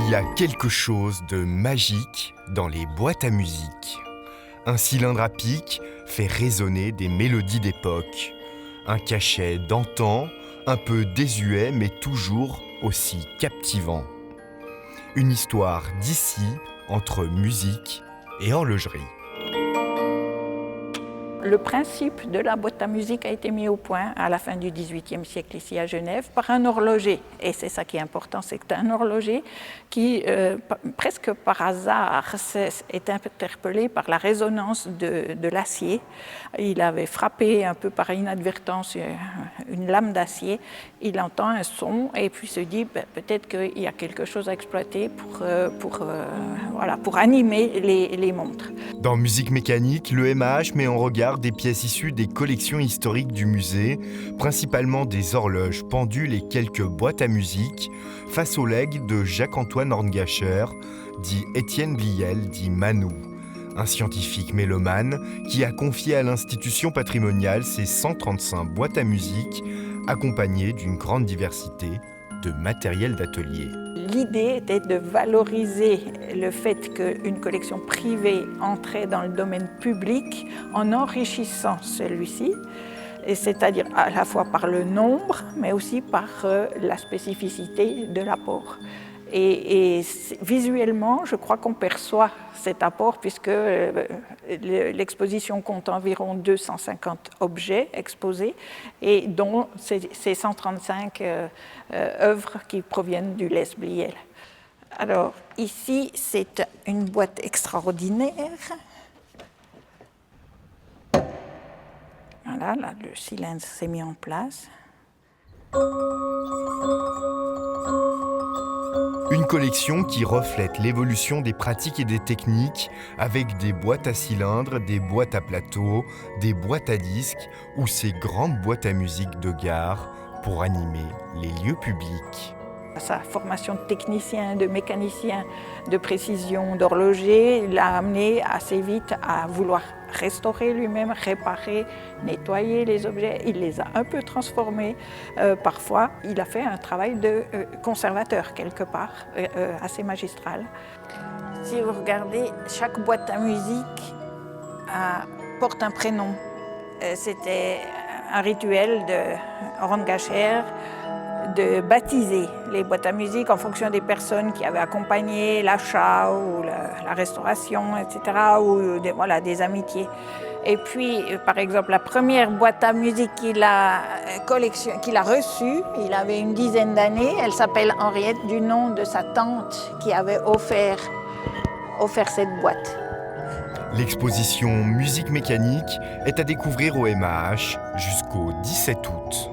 Il y a quelque chose de magique dans les boîtes à musique. Un cylindre à pic fait résonner des mélodies d'époque. Un cachet d'antan, un peu désuet mais toujours aussi captivant. Une histoire d'ici entre musique et horlogerie. Le principe de la boîte à musique a été mis au point à la fin du XVIIIe siècle ici à Genève par un horloger. Et c'est ça qui est important, c'est que c'est un horloger qui, presque par hasard, est interpellé par la résonance de l'acier. Il avait frappé un peu par inadvertance une lame d'acier. Il entend un son et puis se dit peut-être qu'il y a quelque chose à exploiter pour animer les montres. Dans Musique mécanique, le MAH met en regard des pièces issues des collections historiques du musée, principalement des horloges, pendules et quelques boîtes à musique, face au legs de Jacques-Antoine Horngacher, dit Étienne Bliel, dit Manou, un scientifique mélomane qui a confié à l'institution patrimoniale ses 135 boîtes à musique, accompagnées d'une grande diversité de matériel d'atelier. L'idée était de valoriser le fait qu'une collection privée entrait dans le domaine public en enrichissant celui-ci, et c'est-à-dire à la fois par le nombre, mais aussi par la spécificité de l'apport. Et visuellement, je crois qu'on perçoit cet apport puisque l'exposition compte environ 250 objets exposés et dont ces 135 œuvres qui proviennent du Les Bliel. Alors ici, c'est une boîte extraordinaire. Voilà, là, le cylindre s'est mis en place. Une collection qui reflète l'évolution des pratiques et des techniques avec des boîtes à cylindres, des boîtes à plateau, des boîtes à disques ou ces grandes boîtes à musique de gare pour animer les lieux publics. Sa formation de technicien, de mécanicien, de précision, d'horloger l'a amené assez vite à vouloir restaurer lui-même, réparer, nettoyer les objets. Il les a un peu transformés. Parfois, il a fait un travail de conservateur quelque part, assez magistral. Si vous regardez, chaque boîte à musique porte un prénom. C'était un rituel de Horngacher de baptiser les boîtes à musique en fonction des personnes qui avaient accompagné l'achat ou la restauration, etc., ou des amitiés. Et puis, par exemple, la première boîte à musique qu'il a reçue, il avait une dizaine d'années, elle s'appelle Henriette du nom de sa tante qui avait offert cette boîte. L'exposition Musique mécanique est à découvrir au MAH jusqu'au 17 août.